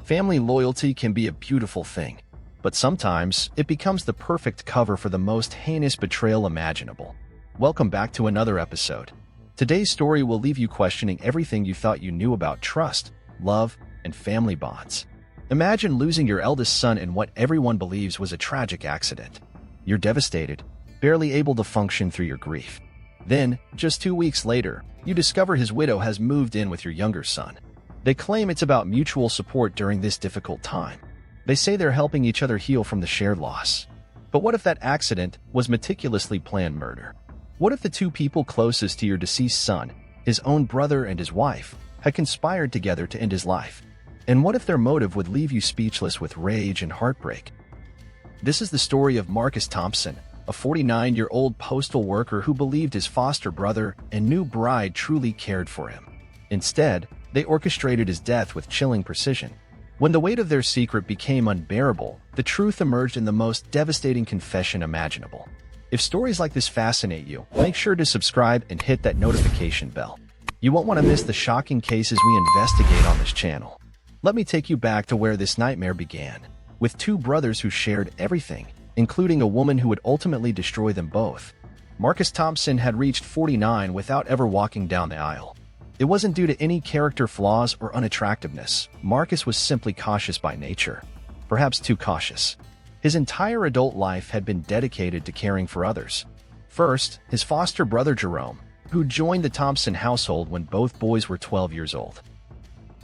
Family loyalty can be a beautiful thing, but sometimes it becomes the perfect cover for the most heinous betrayal imaginable. Welcome back to another episode. Today's story will leave you questioning everything you thought you knew about trust, love, and family bonds. Imagine losing your eldest son in what everyone believes was a tragic accident. You're devastated, barely able to function through your grief. Then, just 2 weeks later, you discover his widow has moved in with your younger son. They claim it's about mutual support during this difficult time. They say they're helping each other heal from the shared loss. But what if that accident was meticulously planned murder? What if the two people closest to your deceased son, his own brother and his wife, had conspired together to end his life? And what if their motive would leave you speechless with rage and heartbreak? This is the story of Marcus Thompson, a 49-year-old postal worker who believed his foster brother and new bride truly cared for him. Instead, they orchestrated his death with chilling precision. When the weight of their secret became unbearable, the truth emerged in the most devastating confession imaginable. If stories like this fascinate you, make sure to subscribe and hit that notification bell. You won't want to miss the shocking cases we investigate on this channel. Let me take you back to where this nightmare began, with two brothers who shared everything, including a woman who would ultimately destroy them both. Marcus Thompson had reached 49 without ever walking down the aisle. It wasn't due to any character flaws or unattractiveness. Marcus was simply cautious by nature, perhaps too cautious. His entire adult life had been dedicated to caring for others. First, his foster brother Jerome, who joined the Thompson household when both boys were 12 years old.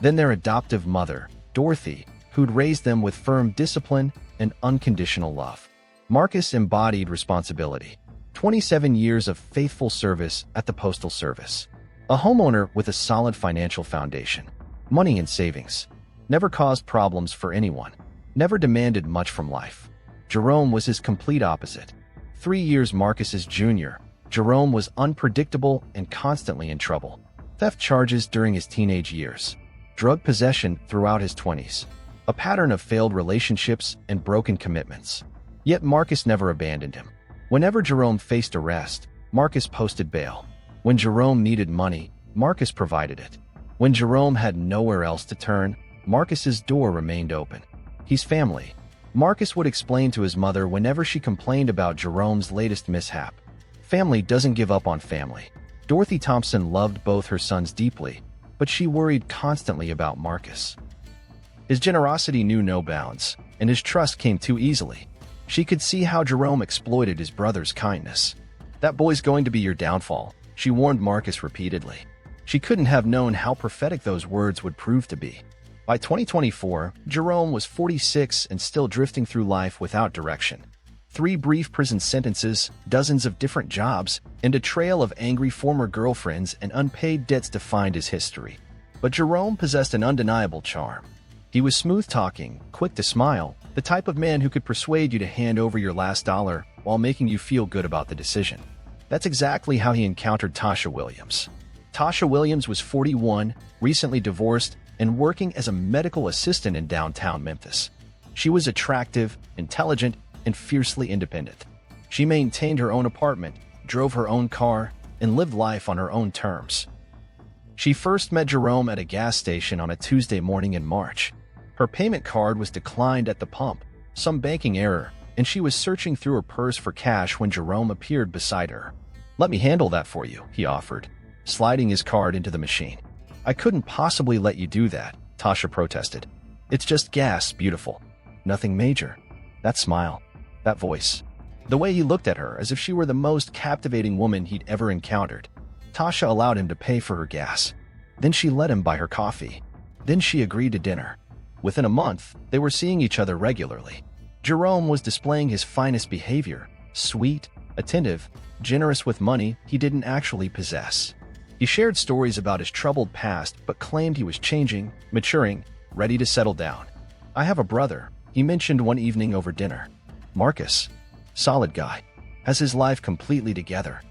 Then their adoptive mother, Dorothy, who'd raised them with firm discipline and unconditional love. Marcus embodied responsibility. 27 years of faithful service at the Postal Service. A homeowner with a solid financial foundation. Money and savings. Never caused problems for anyone. Never demanded much from life. Jerome was his complete opposite. 3 years Marcus's junior, Jerome was unpredictable and constantly in trouble. Theft charges during his teenage years. Drug possession throughout his 20s. A pattern of failed relationships and broken commitments. Yet Marcus never abandoned him. Whenever Jerome faced arrest, Marcus posted bail. When Jerome needed money, Marcus provided it. When Jerome had nowhere else to turn, Marcus's door remained open. He's family, Marcus would explain to his mother whenever she complained about Jerome's latest mishap. Family doesn't give up on family. Dorothy Thompson loved both her sons deeply, but she worried constantly about Marcus. His generosity knew no bounds, and his trust came too easily. She could see how Jerome exploited his brother's kindness. "That boy's going to be your downfall," she warned Marcus repeatedly. She couldn't have known how prophetic those words would prove to be. By 2024, Jerome was 46 and still drifting through life without direction. 3 brief prison sentences, dozens of different jobs, and a trail of angry former girlfriends and unpaid debts defined his history. But Jerome possessed an undeniable charm. He was smooth-talking, quick to smile, the type of man who could persuade you to hand over your last dollar while making you feel good about the decision. That's exactly how he encountered Tasha Williams. Tasha Williams was 41, recently divorced, and working as a medical assistant in downtown Memphis. She was attractive, intelligent, and fiercely independent. She maintained her own apartment, drove her own car, and lived life on her own terms. She first met Jerome at a gas station on a Tuesday morning in March. Her payment card was declined at the pump, some banking error, and she was searching through her purse for cash when Jerome appeared beside her. "Let me handle that for you," he offered, sliding his card into the machine. "I couldn't possibly let you do that," Tasha protested. "It's just gas, beautiful. Nothing major." That smile, that voice, the way he looked at her as if she were the most captivating woman he'd ever encountered. Tasha allowed him to pay for her gas. Then she let him buy her coffee. Then she agreed to dinner. Within a month, they were seeing each other regularly. Jerome was displaying his finest behavior, sweet, attentive, generous with money he didn't actually possess. He shared stories about his troubled past but claimed he was changing, maturing, ready to settle down. "I have a brother," he mentioned one evening over dinner. "Marcus. Solid guy. Has his life completely together.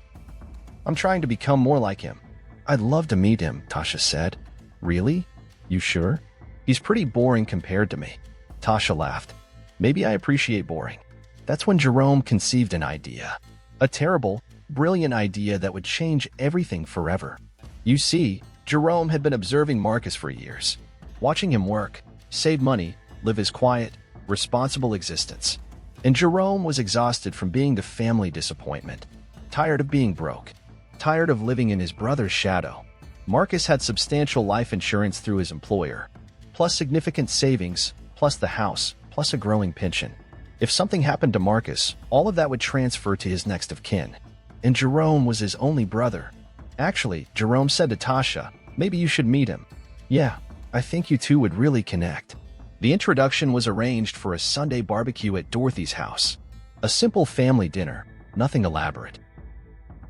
I'm trying to become more like him." "I'd love to meet him," Tasha said. "Really? You sure? He's pretty boring compared to me." Tasha laughed. "Maybe I appreciate boring." That's when Jerome conceived an idea. A terrible, brilliant idea that would change everything forever. You see, Jerome had been observing Marcus for years, watching him work, save money, live his quiet, responsible existence. And Jerome was exhausted from being the family disappointment, tired of being broke, tired of living in his brother's shadow. Marcus had substantial life insurance through his employer, plus significant savings, plus the house, plus a growing pension. If something happened to Marcus, all of that would transfer to his next of kin. And Jerome was his only brother. Actually, Jerome said to Tasha, maybe you should meet him. Yeah, I think you two would really connect. The introduction was arranged for a Sunday barbecue at Dorothy's house. A simple family dinner, nothing elaborate.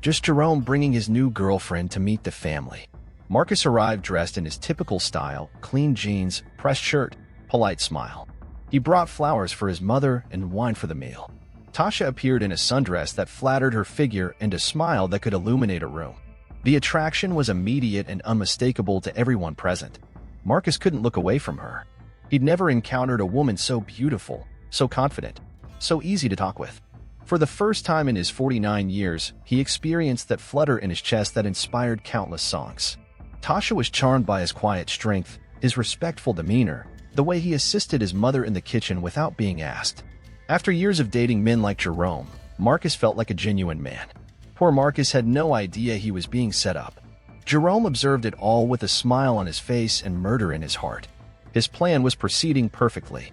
Just Jerome bringing his new girlfriend to meet the family. Marcus arrived dressed in his typical style, clean jeans, pressed shirt, polite smile. He brought flowers for his mother and wine for the meal. Tasha appeared in a sundress that flattered her figure and a smile that could illuminate a room. The attraction was immediate and unmistakable to everyone present. Marcus couldn't look away from her. He'd never encountered a woman so beautiful, so confident, so easy to talk with. For the first time in his 49 years, he experienced that flutter in his chest that inspired countless songs. Tasha was charmed by his quiet strength, his respectful demeanor, the way he assisted his mother in the kitchen without being asked. After years of dating men like Jerome, Marcus felt like a genuine man. Poor Marcus had no idea he was being set up. Jerome observed it all with a smile on his face and murder in his heart. His plan was proceeding perfectly.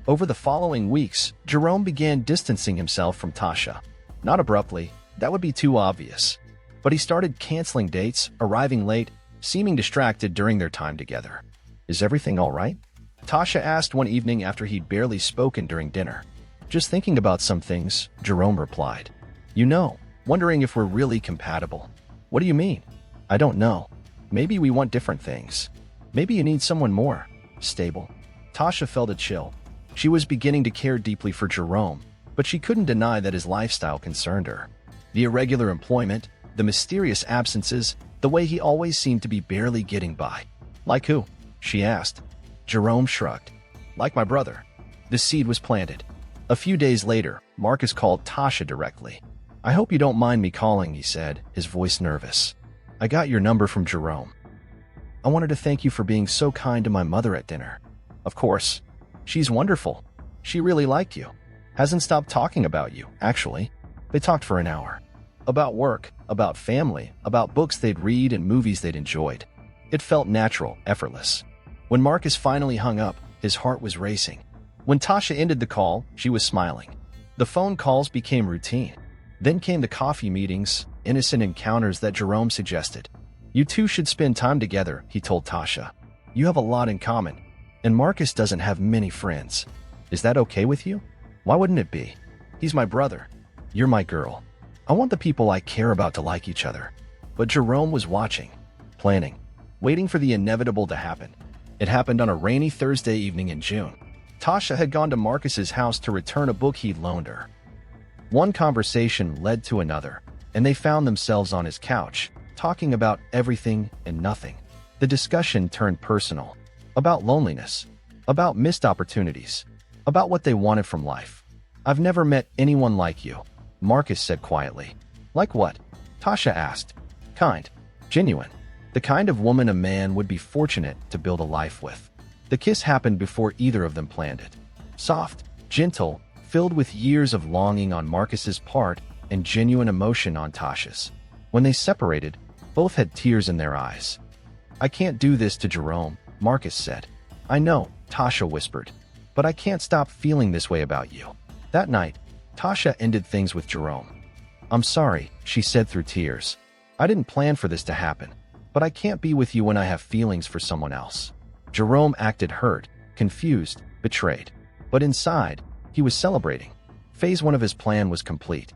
Over the following weeks, Jerome began distancing himself from Tasha. Not abruptly, that would be too obvious. But he started canceling dates, arriving late, seeming distracted during their time together. Is everything all right? Tasha asked one evening after he'd barely spoken during dinner. Just thinking about some things, Jerome replied. You know, wondering if we're really compatible. What do you mean? I don't know. Maybe we want different things. Maybe you need someone more stable. Tasha felt a chill. She was beginning to care deeply for Jerome, but she couldn't deny that his lifestyle concerned her. The irregular employment, the mysterious absences, the way he always seemed to be barely getting by. Like who? She asked. Jerome shrugged. Like my brother. The seed was planted. A few days later, Marcus called Tasha directly. I hope you don't mind me calling, he said, his voice nervous. I got your number from Jerome. I wanted to thank you for being so kind to my mother at dinner. Of course. She's wonderful. She really liked you. Hasn't stopped talking about you, actually. They talked for an hour. About work, about family, about books they'd read and movies they'd enjoyed. It felt natural, effortless. When Marcus finally hung up, his heart was racing. When Tasha ended the call, she was smiling. The phone calls became routine. Then came the coffee meetings, innocent encounters that Jerome suggested. You two should spend time together, he told Tasha. You have a lot in common, and Marcus doesn't have many friends. Is that okay with you? Why wouldn't it be? He's my brother. You're my girl. I want the people I care about to like each other. But Jerome was watching, planning, waiting for the inevitable to happen. It happened on a rainy Thursday evening in June. Tasha had gone to Marcus's house to return a book he'd loaned her. One conversation led to another, and they found themselves on his couch, talking about everything and nothing. The discussion turned personal, about loneliness, about missed opportunities, about what they wanted from life. I've never met anyone like you, Marcus said quietly. Like what? Tasha asked. Kind. Genuine. The kind of woman a man would be fortunate to build a life with. The kiss happened before either of them planned it. Soft, gentle, filled with years of longing on Marcus's part and genuine emotion on Tasha's. When they separated, both had tears in their eyes. I can't do this to Jerome, Marcus said. I know, Tasha whispered, but I can't stop feeling this way about you. That night, Tasha ended things with Jerome. I'm sorry, she said through tears. I didn't plan for this to happen, but I can't be with you when I have feelings for someone else. Jerome acted hurt, confused, betrayed. But inside, he was celebrating. Phase 1 of his plan was complete.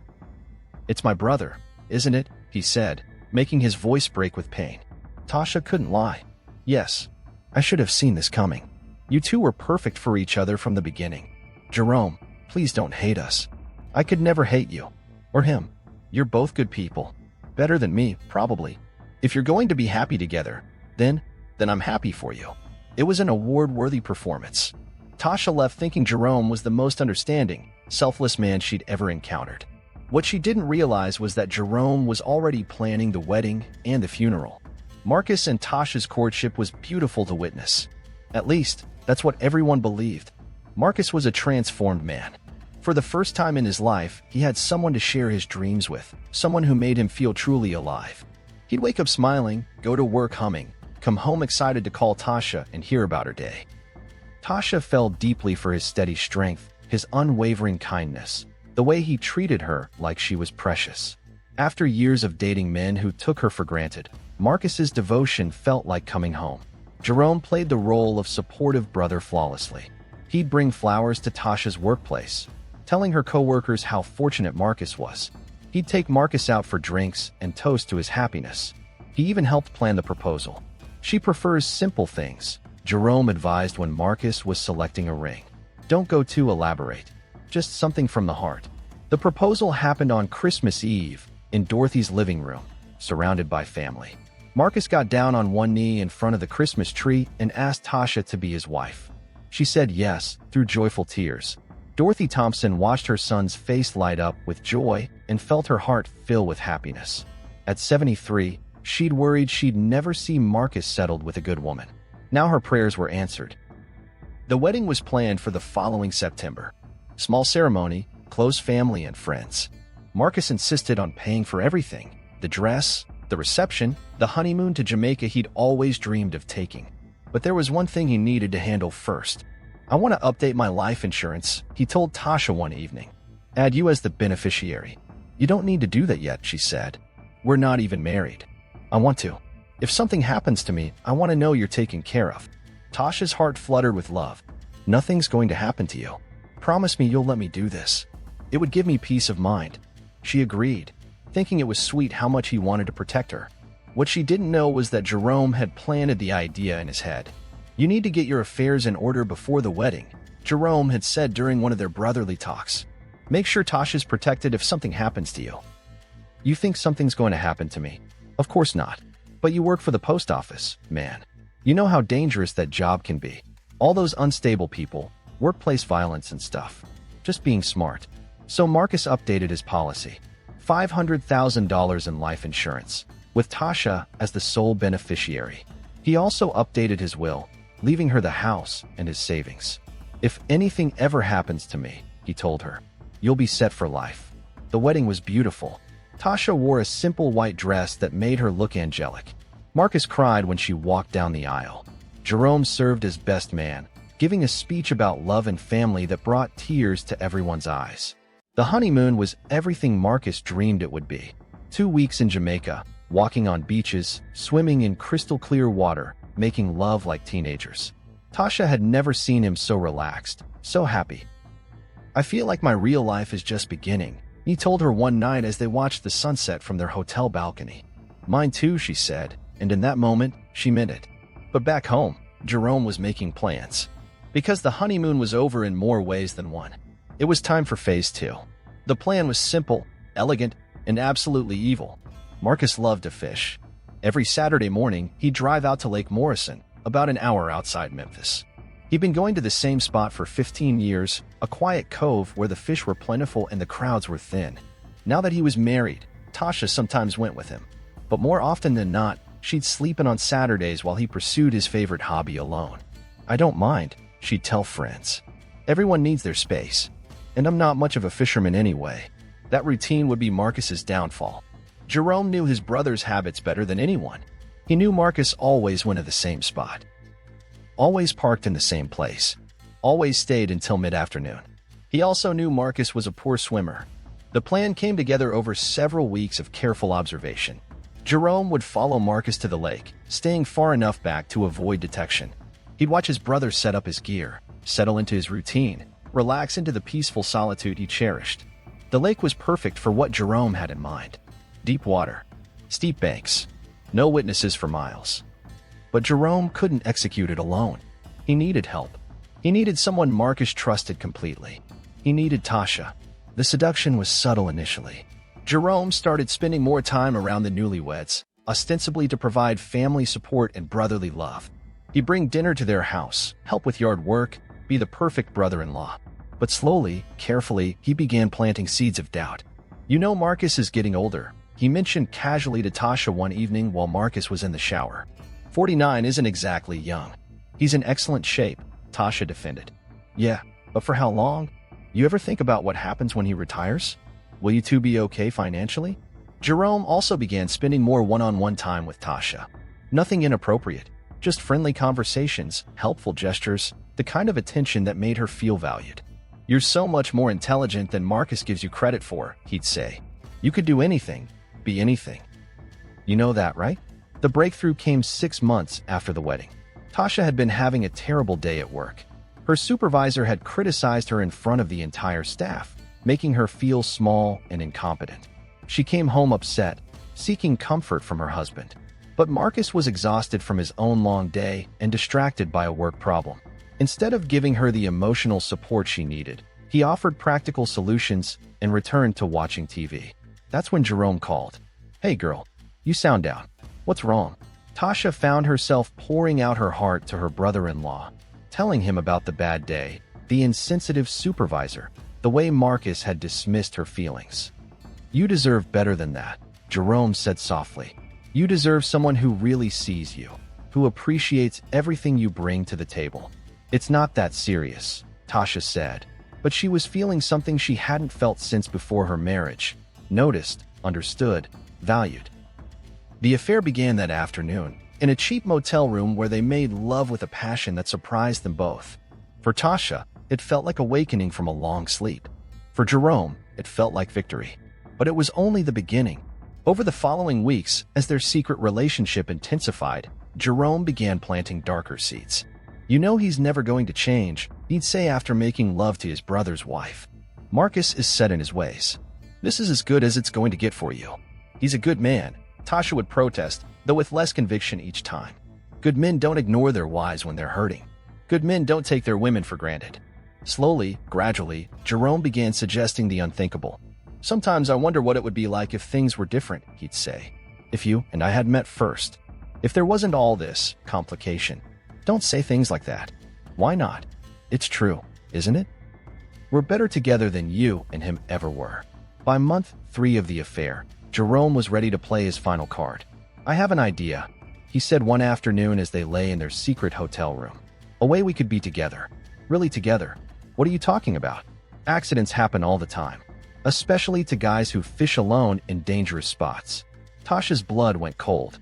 It's my brother, isn't it? He said, making his voice break with pain. Tasha couldn't lie. Yes, I should have seen this coming. You two were perfect for each other from the beginning. Jerome, please don't hate us. I could never hate you. Or him. You're both good people. Better than me, probably. If you're going to be happy together, then I'm happy for you. It was an award-worthy performance. Tasha left thinking Jerome was the most understanding, selfless man she'd ever encountered. What she didn't realize was that Jerome was already planning the wedding and the funeral. Marcus and Tasha's courtship was beautiful to witness. At least, That's what everyone believed. Marcus was a transformed man. For the first time in his life, he had someone to share his dreams with, someone who made him feel truly alive. He'd wake up smiling, go to work humming, come home excited to call Tasha and hear about her day. Tasha fell deeply for his steady strength, his unwavering kindness, the way he treated her like she was precious. After years of dating men who took her for granted, Marcus's devotion felt like coming home. Jerome played the role of supportive brother flawlessly. He'd bring flowers to Tasha's workplace, telling her coworkers how fortunate Marcus was. He'd take Marcus out for drinks and toast to his happiness. He even helped plan the proposal. She prefers simple things, Jerome advised when Marcus was selecting a ring. Don't go too elaborate, just something from the heart. The proposal happened on Christmas Eve in Dorothy's living room, surrounded by family. Marcus got down on one knee in front of the Christmas tree and asked Tasha to be his wife. She said yes, through joyful tears. Dorothy Thompson watched her son's face light up with joy and felt her heart fill with happiness. At 73, she'd worried she'd never see Marcus settled with a good woman. Now her prayers were answered. The wedding was planned for the following September. Small ceremony, close family and friends. Marcus insisted on paying for everything: the dress, the reception, the honeymoon to Jamaica he'd always dreamed of taking. But there was one thing he needed to handle first. I want to update my life insurance, he told Tasha one evening. Add you as the beneficiary. You don't need to do that yet, she said. We're not even married. I want to. If something happens to me, I want to know you're taken care of. Tasha's heart fluttered with love. Nothing's going to happen to you. Promise me you'll let me do this. It would give me peace of mind. She agreed, thinking it was sweet how much he wanted to protect her. What she didn't know was that Jerome had planted the idea in his head. You need to get your affairs in order before the wedding, Jerome had said during one of their brotherly talks. Make sure Tasha's protected if something happens to you. You think something's going to happen to me? Of course not. But you work for the post office, man. You know how dangerous that job can be. All those unstable people, workplace violence and stuff. Just being smart. So Marcus updated his policy. $500,000 in life insurance, with Tasha as the sole beneficiary. He also updated his will, leaving her the house and his savings. If anything ever happens to me, he told her, you'll be set for life. The wedding was beautiful. Tasha wore a simple white dress that made her look angelic. Marcus cried when she walked down the aisle. Jerome served as best man, giving a speech about love and family that brought tears to everyone's eyes. The honeymoon was everything Marcus dreamed it would be. 2 weeks in Jamaica, walking on beaches, swimming in crystal-clear water, making love like teenagers. Tasha had never seen him so relaxed, so happy. I feel like my real life is just beginning, he told her one night as they watched the sunset from their hotel balcony. Mine too, she said, and in that moment, she meant it. But back home, Jerome was making plans. Because the honeymoon was over in more ways than one. It was time for phase 2. The plan was simple, elegant, and absolutely evil. Marcus loved to fish. Every Saturday morning, he'd drive out to Lake Morrison, about an hour outside Memphis. He'd been going to the same spot for 15 years, a quiet cove where the fish were plentiful and the crowds were thin. Now that he was married, Tasha sometimes went with him. But more often than not, she'd sleep in on Saturdays while he pursued his favorite hobby alone. I don't mind, she'd tell friends. Everyone needs their space. And I'm not much of a fisherman anyway. That routine would be Marcus's downfall. Jerome knew his brother's habits better than anyone. He knew Marcus always went to the same spot. Always parked in the same place. Always stayed until mid-afternoon. He also knew Marcus was a poor swimmer. The plan came together over several weeks of careful observation. Jerome would follow Marcus to the lake, staying far enough back to avoid detection. He'd watch his brother set up his gear, settle into his routine, relax into the peaceful solitude he cherished. The lake was perfect for what Jerome had in mind. Deep water, steep banks, no witnesses for miles. But Jerome couldn't execute it alone. He needed help. He needed someone Marcus trusted completely. He needed Tasha. The seduction was subtle initially. Jerome started spending more time around the newlyweds, ostensibly to provide family support and brotherly love. He'd bring dinner to their house, help with yard work, be the perfect brother-in-law. But slowly, carefully, he began planting seeds of doubt. You know, Marcus is getting older, he mentioned casually to Tasha one evening while Marcus was in the shower. 49 isn't exactly young. He's in excellent shape, Tasha defended. Yeah, but for how long? You ever think about what happens when he retires? Will you two be okay financially? Jerome also began spending more one-on-one time with Tasha. Nothing inappropriate, just friendly conversations, helpful gestures, the kind of attention that made her feel valued. You're so much more intelligent than Marcus gives you credit for, he'd say. You could do anything, be anything. You know that, right? The breakthrough came 6 months after the wedding. Tasha had been having a terrible day at work. Her supervisor had criticized her in front of the entire staff, making her feel small and incompetent. She came home upset, seeking comfort from her husband. But Marcus was exhausted from his own long day and distracted by a work problem. Instead of giving her the emotional support she needed, he offered practical solutions and returned to watching TV. That's when Jerome called. Hey girl, you sound down. What's wrong? Tasha found herself pouring out her heart to her brother-in-law, telling him about the bad day, the insensitive supervisor, the way Marcus had dismissed her feelings. You deserve better than that, Jerome said softly. You deserve someone who really sees you, who appreciates everything you bring to the table. It's not that serious, Tasha said, but she was feeling something she hadn't felt since before her marriage. Noticed, understood, valued. The affair began that afternoon, in a cheap motel room where they made love with a passion that surprised them both. For Tasha, it felt like awakening from a long sleep. For Jerome, it felt like victory. But it was only the beginning. Over the following weeks, as their secret relationship intensified, Jerome began planting darker seeds. You know he's never going to change, he'd say after making love to his brother's wife. Marcus is set in his ways. This is as good as it's going to get for you. He's a good man, Tasha would protest, though with less conviction each time. Good men don't ignore their wives when they're hurting. Good men don't take their women for granted. Slowly, gradually, Jerome began suggesting the unthinkable. Sometimes I wonder what it would be like if things were different, he'd say. If you and I had met first. If there wasn't all this complication. Don't say things like that. Why not? It's true, isn't it? We're better together than you and him ever were. By month 3 of the affair, Jerome was ready to play his final card. I have an idea, he said one afternoon as they lay in their secret hotel room. A way we could be together. Really together. What are you talking about? Accidents happen all the time. Especially to guys who fish alone in dangerous spots. Tasha's blood went cold.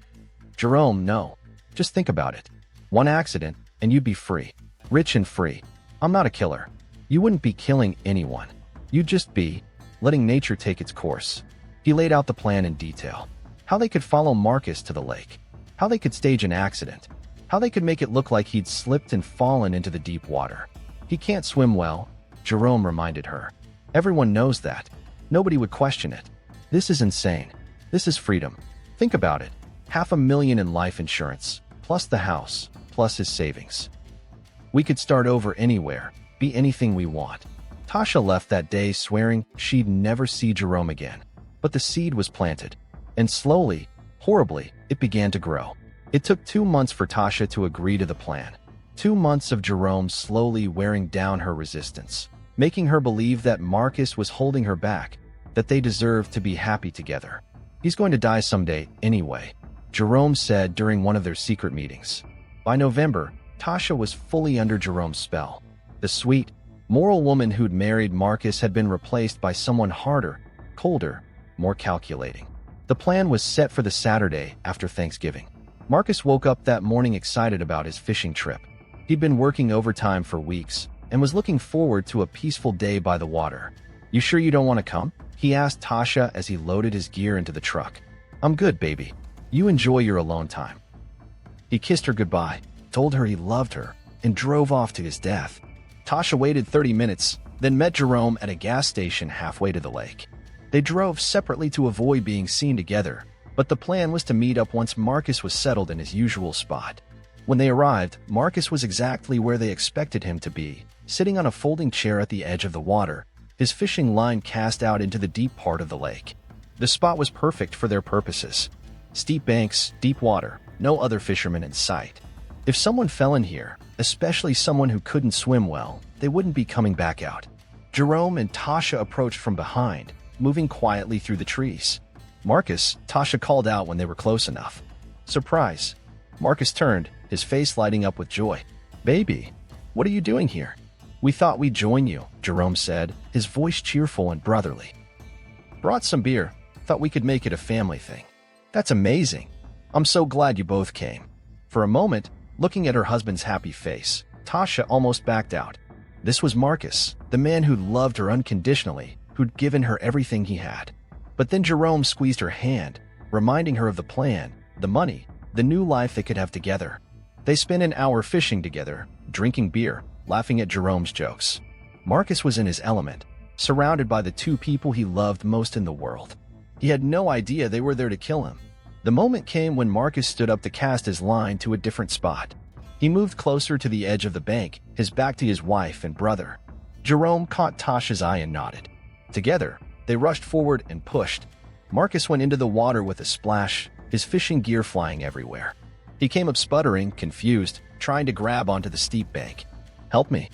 Jerome, no. Just think about it. One accident, and you'd be free. Rich and free. I'm not a killer. You wouldn't be killing anyone. You'd just be letting nature take its course. He laid out the plan in detail. How they could follow Marcus to the lake. How they could stage an accident. How they could make it look like he'd slipped and fallen into the deep water. He can't swim well, Jerome reminded her. Everyone knows that. Nobody would question it. This is insane. This is freedom. Think about it. $500,000 in life insurance, plus the house, plus his savings. We could start over anywhere, be anything we want. Tasha left that day swearing she'd never see Jerome again. But the seed was planted. And slowly, horribly, it began to grow. It took 2 months for Tasha to agree to the plan. 2 months of Jerome slowly wearing down her resistance, making her believe that Marcus was holding her back, that they deserved to be happy together. He's going to die someday anyway, Jerome said during one of their secret meetings. By November, Tasha was fully under Jerome's spell. The sweet, moral woman who'd married Marcus had been replaced by someone harder, colder, more calculating. The plan was set for the Saturday after Thanksgiving. Marcus woke up that morning excited about his fishing trip. He'd been working overtime for weeks and was looking forward to a peaceful day by the water. You sure you don't want to come? He asked Tasha as he loaded his gear into the truck. I'm good, baby. You enjoy your alone time. He kissed her goodbye, told her he loved her, and drove off to his death. Tasha waited 30 minutes, then met Jerome at a gas station halfway to the lake. They drove separately to avoid being seen together, but the plan was to meet up once Marcus was settled in his usual spot. When they arrived, Marcus was exactly where they expected him to be, sitting on a folding chair at the edge of the water, his fishing line cast out into the deep part of the lake. The spot was perfect for their purposes. Steep banks, deep water, no other fishermen in sight. If someone fell in here, especially someone who couldn't swim well, they wouldn't be coming back out. Jerome and Tasha approached from behind, moving quietly through the trees. Marcus, Tasha called out when they were close enough. Surprise. Marcus turned, his face lighting up with joy. Baby. What are you doing here? We thought we'd join you, Jerome said, his voice cheerful and brotherly. Brought some beer. Thought we could make it a family thing. That's amazing. I'm so glad you both came. For a moment, looking at her husband's happy face, Tasha almost backed out. This was Marcus, the man who'd loved her unconditionally, who'd given her everything he had. But then Jerome squeezed her hand, reminding her of the plan, the money, the new life they could have together. They spent an hour fishing together, drinking beer, laughing at Jerome's jokes. Marcus was in his element, surrounded by the two people he loved most in the world. He had no idea they were there to kill him. The moment came when Marcus stood up to cast his line to a different spot. He moved closer to the edge of the bank, his back to his wife and brother. Jerome caught Tasha's eye and nodded. Together, they rushed forward and pushed. Marcus went into the water with a splash, his fishing gear flying everywhere. He came up sputtering, confused, trying to grab onto the steep bank. "Help me,"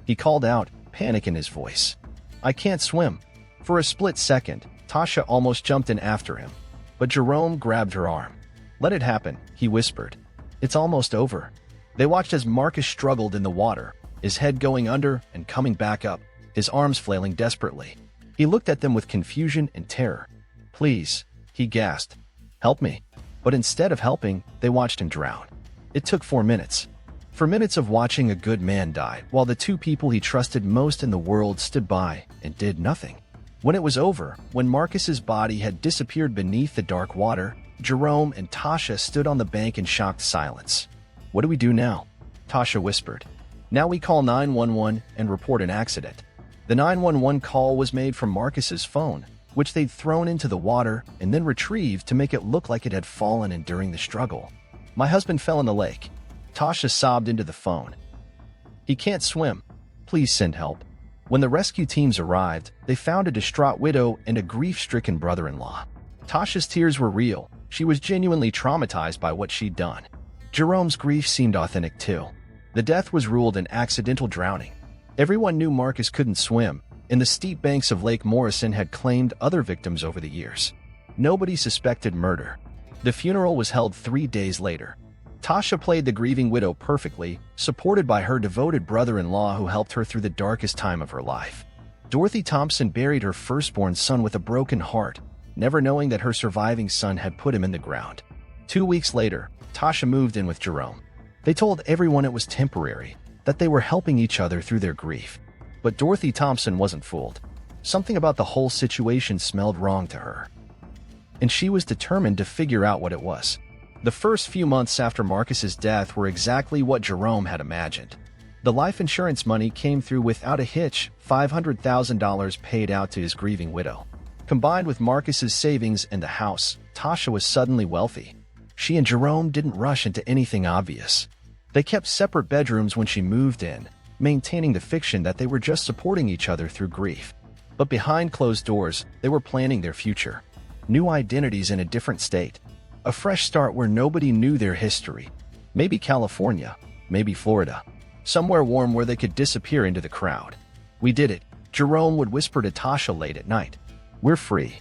he called out, panic in his voice. "I can't swim." For a split second, Tasha almost jumped in after him, but Jerome grabbed her arm. "Let it happen," he whispered. "It's almost over." They watched as Marcus struggled in the water, his head going under and coming back up, his arms flailing desperately. He looked at them with confusion and terror. "Please," he gasped. "Help me." But instead of helping, they watched him drown. It took 4 minutes. 4 minutes of watching a good man die, while the two people he trusted most in the world stood by and did nothing. When it was over, when Marcus's body had disappeared beneath the dark water, Jerome and Tasha stood on the bank in shocked silence. "What do we do now?" Tasha whispered. "Now we call 911 and report an accident." The 911 call was made from Marcus's phone, which they'd thrown into the water and then retrieved to make it look like it had fallen in during the struggle. "My husband fell in the lake." Tasha sobbed into the phone. "He can't swim. Please send help." When the rescue teams arrived, they found a distraught widow and a grief-stricken brother-in-law. Tasha's tears were real. She was genuinely traumatized by what she'd done. Jerome's grief seemed authentic too. The death was ruled an accidental drowning. Everyone knew Marcus couldn't swim, and the steep banks of Lake Morrison had claimed other victims over the years. Nobody suspected murder. The funeral was held 3 days later. Tasha played the grieving widow perfectly, supported by her devoted brother-in-law who helped her through the darkest time of her life. Dorothy Thompson buried her firstborn son with a broken heart, never knowing that her surviving son had put him in the ground. 2 weeks later, Tasha moved in with Jerome. They told everyone it was temporary, that they were helping each other through their grief. But Dorothy Thompson wasn't fooled. Something about the whole situation smelled wrong to her, and she was determined to figure out what it was. The first few months after Marcus's death were exactly what Jerome had imagined. The life insurance money came through without a hitch, $500,000 paid out to his grieving widow. Combined with Marcus's savings and the house, Tasha was suddenly wealthy. She and Jerome didn't rush into anything obvious. They kept separate bedrooms when she moved in, maintaining the fiction that they were just supporting each other through grief. But behind closed doors, they were planning their future. New identities in a different state. A fresh start where nobody knew their history. Maybe California, maybe Florida. Somewhere warm where they could disappear into the crowd. "We did it," Jerome would whisper to Tasha late at night. "We're free."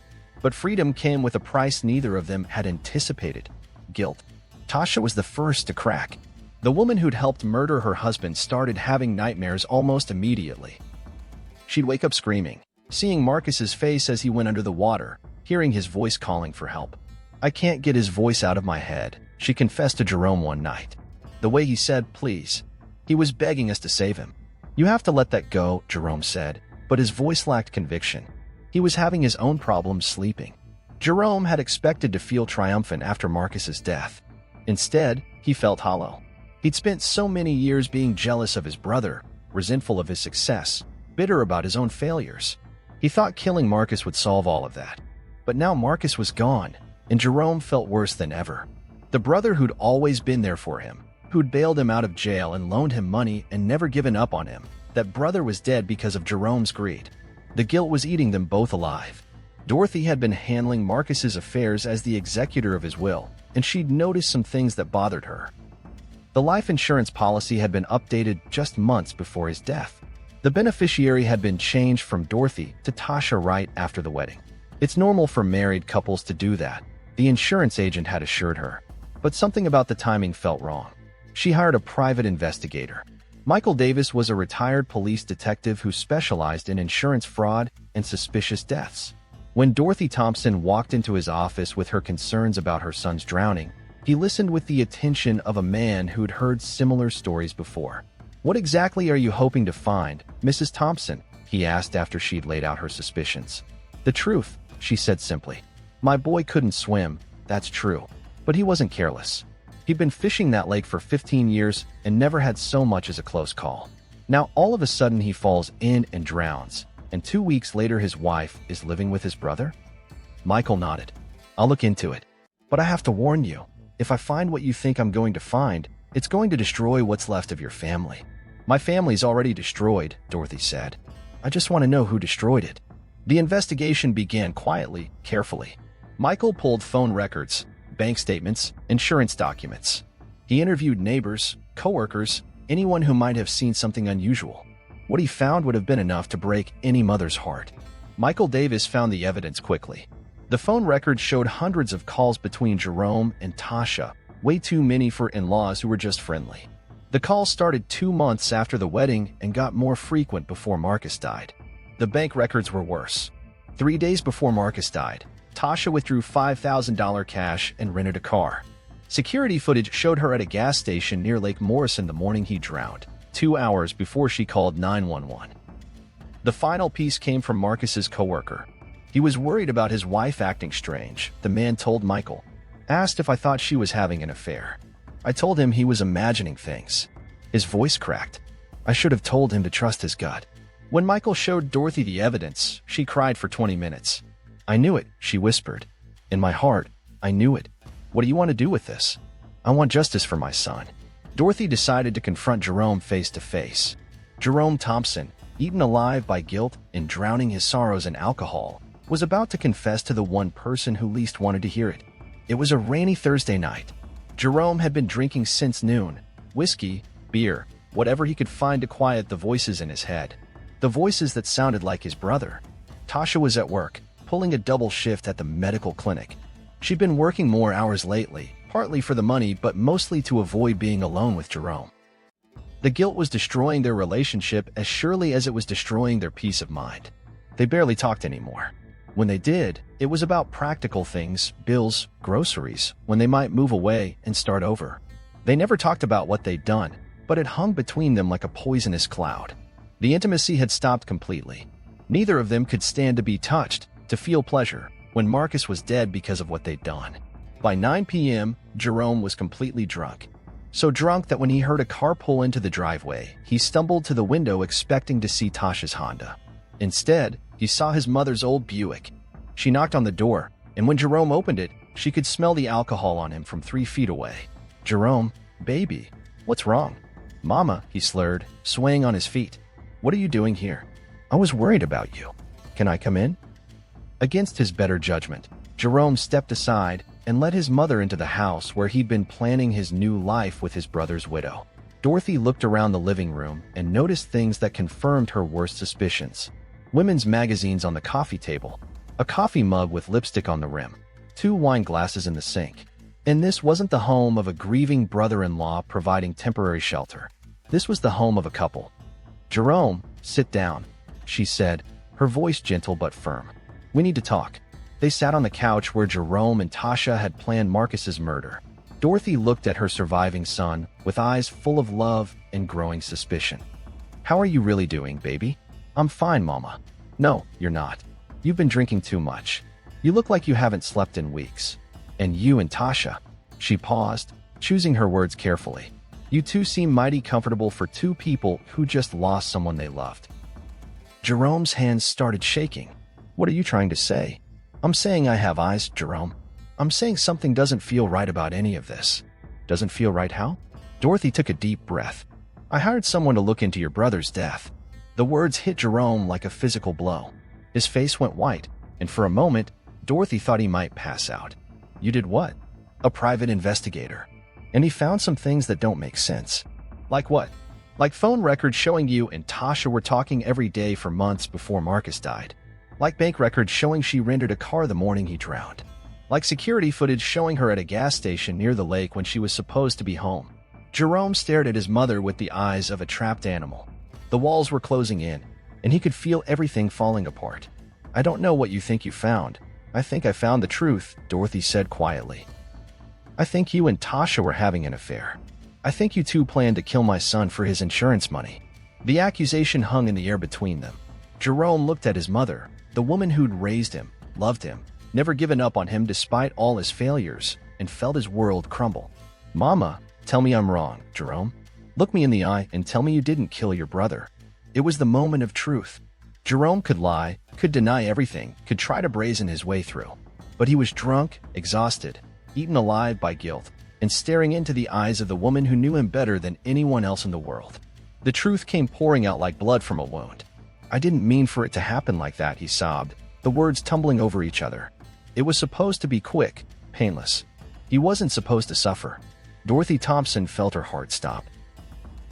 But freedom came with a price neither of them had anticipated: guilt. Tasha was the first to crack. The woman who'd helped murder her husband started having nightmares almost immediately. She'd wake up screaming, seeing Marcus's face as he went under the water, hearing his voice calling for help. "I can't get his voice out of my head," she confessed to Jerome one night. "The way he said, 'please.' He was begging us to save him." "You have to let that go," Jerome said, but his voice lacked conviction. He was having his own problems sleeping. Jerome had expected to feel triumphant after Marcus's death. Instead, he felt hollow. He'd spent so many years being jealous of his brother, resentful of his success, bitter about his own failures. He thought killing Marcus would solve all of that. But now Marcus was gone, and Jerome felt worse than ever. The brother who'd always been there for him, who'd bailed him out of jail and loaned him money and never given up on him, that brother was dead because of Jerome's greed. The guilt was eating them both alive. Dorothy had been handling Marcus's affairs as the executor of his will, and she'd noticed some things that bothered her. The life insurance policy had been updated just months before his death. The beneficiary had been changed from Dorothy to Tasha right after the wedding. It's normal for married couples to do that, the insurance agent had assured her. But something about the timing felt wrong. She hired a private investigator. Michael Davis was a retired police detective who specialized in insurance fraud and suspicious deaths. When Dorothy Thompson walked into his office with her concerns about her son's drowning, he listened with the attention of a man who'd heard similar stories before. "What exactly are you hoping to find, Mrs. Thompson?" he asked after she'd laid out her suspicions. "The truth," she said simply. "My boy couldn't swim, that's true. But he wasn't careless. He'd been fishing that lake for 15 years and never had so much as a close call. Now all of a sudden he falls in and drowns, and 2 weeks later his wife is living with his brother?" Michael nodded. "I'll look into it. But I have to warn you, if I find what you think I'm going to find, it's going to destroy what's left of your family." "My family's already destroyed," Dorothy said. "I just want to know who destroyed it." The investigation began quietly, carefully. Michael pulled phone records, bank statements, insurance documents. He interviewed neighbors, coworkers, anyone who might have seen something unusual. What he found would have been enough to break any mother's heart. Michael Davis found the evidence quickly. The phone records showed hundreds of calls between Jerome and Tasha, way too many for in-laws who were just friendly. The calls started 2 months after the wedding and got more frequent before Marcus died. The bank records were worse. 3 days before Marcus died, Tasha withdrew $5,000 cash and rented a car. Security footage showed her at a gas station near Lake Morrison the morning he drowned, 2 hours before she called 911. The final piece came from Marcus's coworker. He was worried about his wife acting strange, the man told Michael. "Asked if I thought she was having an affair. I told him he was imagining things." His voice cracked. "I should have told him to trust his gut." When Michael showed Dorothy the evidence, she cried for 20 minutes. "I knew it," she whispered. "In my heart, I knew it. What do you want to do with this?" "I want justice for my son." Dorothy decided to confront Jerome face to face. Jerome Thompson, eaten alive by guilt and drowning his sorrows in alcohol, was about to confess to the one person who least wanted to hear it. It was a rainy Thursday night. Jerome had been drinking since noon, whiskey, beer, whatever he could find to quiet the voices in his head. The voices that sounded like his brother. Tasha was at work, pulling a double shift at the medical clinic. She'd been working more hours lately, partly for the money but mostly to avoid being alone with Jerome. The guilt was destroying their relationship as surely as it was destroying their peace of mind. They barely talked anymore. When they did, it was about practical things, bills, groceries, when they might move away and start over. They never talked about what they'd done, but it hung between them like a poisonous cloud. The intimacy had stopped completely. Neither of them could stand to be touched, to feel pleasure, when Marcus was dead because of what they'd done. By 9 p.m., Jerome was completely drunk. So drunk that when he heard a car pull into the driveway, he stumbled to the window expecting to see Tasha's Honda. Instead, he saw his mother's old Buick. She knocked on the door, and when Jerome opened it, she could smell the alcohol on him from 3 feet away. "Jerome, baby, what's wrong?" "Mama," he slurred, swaying on his feet. "What are you doing here?" "I was worried about you. Can I come in?" Against his better judgment, Jerome stepped aside and led his mother into the house where he'd been planning his new life with his brother's widow. Dorothy looked around the living room and noticed things that confirmed her worst suspicions. Women's magazines on the coffee table, a coffee mug with lipstick on the rim, 2 wine glasses in the sink. And this wasn't the home of a grieving brother-in-law providing temporary shelter. This was the home of a couple. "Jerome, sit down," she said, her voice gentle but firm. "We need to talk." They sat on the couch where Jerome and Tasha had planned Marcus's murder. Dorothy looked at her surviving son with eyes full of love and growing suspicion. "How are you really doing, baby?" "I'm fine, Mama." "No, you're not. You've been drinking too much. You look like you haven't slept in weeks. And you and Tasha." She paused, choosing her words carefully. "You two seem mighty comfortable for 2 people who just lost someone they loved." Jerome's hands started shaking. "What are you trying to say?" "I'm saying I have eyes, Jerome. I'm saying something doesn't feel right about any of this." "Doesn't feel right how?" Dorothy took a deep breath. "I hired someone to look into your brother's death." The words hit Jerome like a physical blow. His face went white, and for a moment, Dorothy thought he might pass out. "You did what?" "A private investigator. And he found some things that don't make sense." "Like what?" "Like phone records showing you and Tasha were talking every day for months before Marcus died. Like bank records showing she rented a car the morning he drowned. Like security footage showing her at a gas station near the lake when she was supposed to be home. Jerome stared at his mother with the eyes of a trapped animal. The walls were closing in, and he could feel everything falling apart. "I don't know what you think you found. I think I found the truth," Dorothy said quietly. "I think you and Tasha were having an affair. I think you two planned to kill my son for his insurance money." The accusation hung in the air between them. Jerome looked at his mother, the woman who'd raised him, loved him, never given up on him despite all his failures, and felt his world crumble. "Mama, tell me I'm wrong, Jerome. Look me in the eye and tell me you didn't kill your brother." It was the moment of truth. Jerome could lie, could deny everything, could try to brazen his way through. But he was drunk, exhausted, eaten alive by guilt, and staring into the eyes of the woman who knew him better than anyone else in the world. The truth came pouring out like blood from a wound. "I didn't mean for it to happen like that," he sobbed, the words tumbling over each other. "It was supposed to be quick, painless. He wasn't supposed to suffer." Dorothy Thompson felt her heart stop.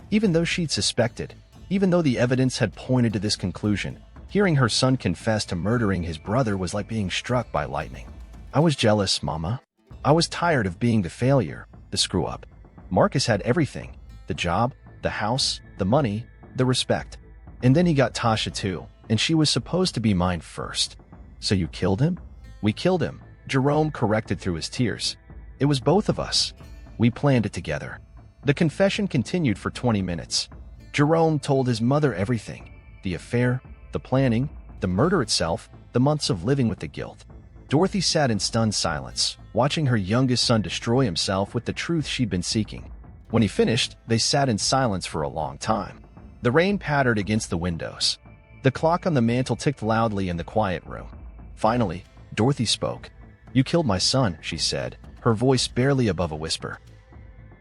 Even though she'd suspected, even though the evidence had pointed to this conclusion, hearing her son confess to murdering his brother was like being struck by lightning. "I was jealous, Mama. I was tired of being the failure, the screw-up. Marcus had everything, the job, the house, the money, the respect. And then he got Tasha too, and she was supposed to be mine first." "So you killed him?" "We killed him," Jerome corrected through his tears. "It was both of us. We planned it together." The confession continued for 20 minutes. Jerome told his mother everything: the affair, the planning, the murder itself, the months of living with the guilt. Dorothy sat in stunned silence, watching her youngest son destroy himself with the truth she'd been seeking. When he finished, they sat in silence for a long time. The rain pattered against the windows. The clock on the mantel ticked loudly in the quiet room. Finally, Dorothy spoke. "You killed my son," she said, her voice barely above a whisper.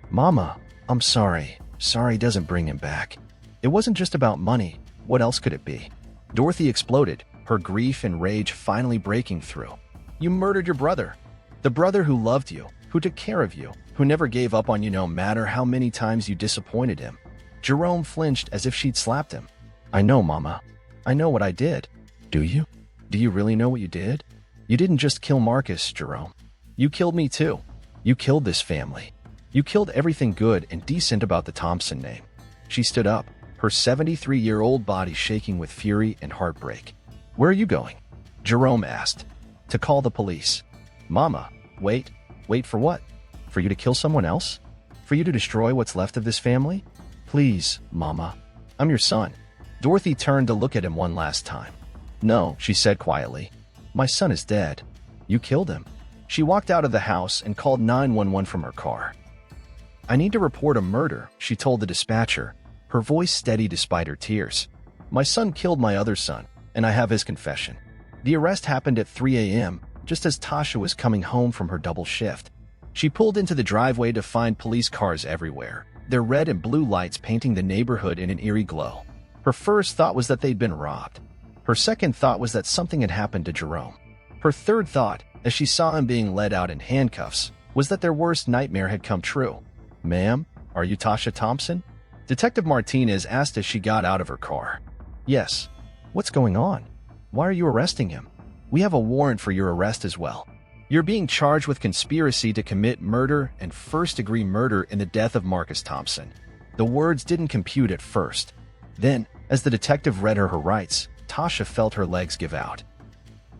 "Mama, I'm sorry. Sorry doesn't bring him back. It wasn't just about money. What else could it be?" Dorothy exploded, her grief and rage finally breaking through. "You murdered your brother. The brother who loved you, who took care of you, who never gave up on you no matter how many times you disappointed him." Jerome flinched as if she'd slapped him. "I know, Mama. I know what I did." "Do you? Do you really know what you did? You didn't just kill Marcus, Jerome. You killed me too. You killed this family. You killed everything good and decent about the Thompson name." She stood up, her 73-year-old body shaking with fury and heartbreak. "Where are you going?" Jerome asked. "To call the police." "Mama, wait. Wait for what? For you to kill someone else? For you to destroy what's left of this family? Please, Mama. I'm your son." Dorothy turned to look at him one last time. "No," she said quietly. "My son is dead. You killed him." She walked out of the house and called 911 from her car. "I need to report a murder," she told the dispatcher, her voice steady despite her tears. "My son killed my other son, and I have his confession. The arrest happened at 3 a.m., just as Tasha was coming home from her double shift." She pulled into the driveway to find police cars everywhere, their red and blue lights painting the neighborhood in an eerie glow. Her first thought was that they'd been robbed. Her second thought was that something had happened to Jerome. Her third thought, as she saw him being led out in handcuffs, was that their worst nightmare had come true. "Ma'am, are you Tasha Thompson?" Detective Martinez asked as she got out of her car. "Yes." "What's going on? Why are you arresting him?" "We have a warrant for your arrest as well. You're being charged with conspiracy to commit murder and first-degree murder in the death of Marcus Thompson." The words didn't compute at first. Then, as the detective read her rights, Tasha felt her legs give out.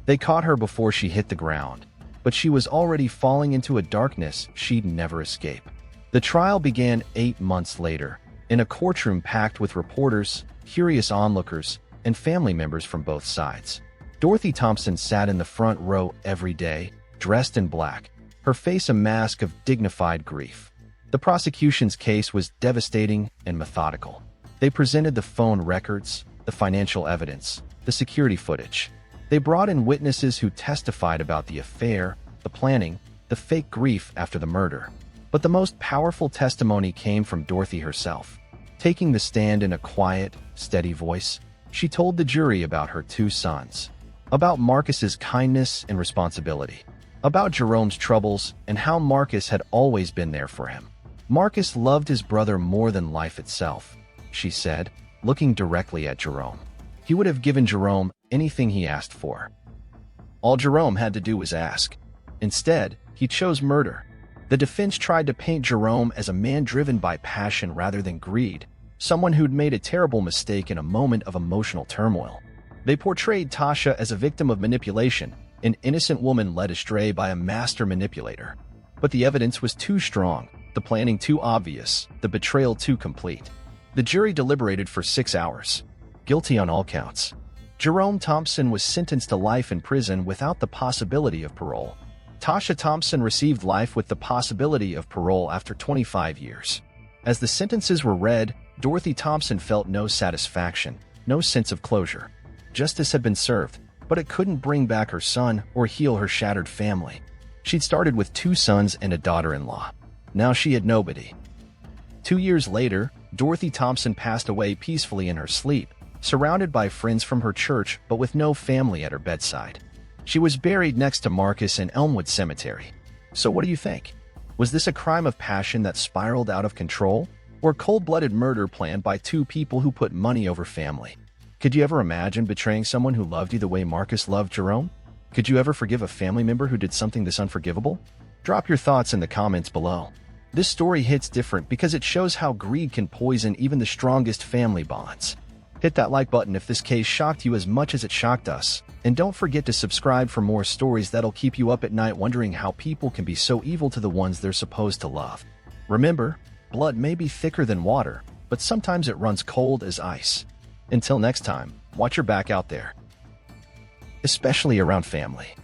They caught her before she hit the ground, but she was already falling into a darkness she'd never escape. The trial began 8 months later, in a courtroom packed with reporters, curious onlookers, and family members from both sides. Dorothy Thompson sat in the front row every day, dressed in black, her face a mask of dignified grief. The prosecution's case was devastating and methodical. They presented the phone records, the financial evidence, the security footage. They brought in witnesses who testified about the affair, the planning, the fake grief after the murder. But the most powerful testimony came from Dorothy herself. Taking the stand in a quiet, steady voice, she told the jury about her 2 sons, about Marcus's kindness and responsibility, about Jerome's troubles and how Marcus had always been there for him. "Marcus loved his brother more than life itself," she said, looking directly at Jerome. "He would have given Jerome anything he asked for. All Jerome had to do was ask. Instead, he chose murder. The defense tried to paint Jerome as a man driven by passion rather than greed, someone who'd made a terrible mistake in a moment of emotional turmoil. They portrayed Tasha as a victim of manipulation, an innocent woman led astray by a master manipulator. But the evidence was too strong, the planning too obvious, the betrayal too complete. The jury deliberated for 6 hours. Guilty on all counts. Jerome Thompson was sentenced to life in prison without the possibility of parole. Tasha Thompson received life with the possibility of parole after 25 years. As the sentences were read, Dorothy Thompson felt no satisfaction, no sense of closure. Justice had been served, but it couldn't bring back her son or heal her shattered family. She'd started with 2 sons and a daughter-in-law. Now she had nobody. 2 years later, Dorothy Thompson passed away peacefully in her sleep, surrounded by friends from her church but with no family at her bedside. She was buried next to Marcus in Elmwood Cemetery. So what do you think? Was this a crime of passion that spiraled out of control, or cold-blooded murder planned by 2 people who put money over family? Could you ever imagine betraying someone who loved you the way Marcus loved Jerome? Could you ever forgive a family member who did something this unforgivable? Drop your thoughts in the comments below. This story hits different because it shows how greed can poison even the strongest family bonds. Hit that like button if this case shocked you as much as it shocked us. And don't forget to subscribe for more stories that'll keep you up at night wondering how people can be so evil to the ones they're supposed to love. Remember, blood may be thicker than water, but sometimes it runs cold as ice. Until next time, watch your back out there. Especially around family.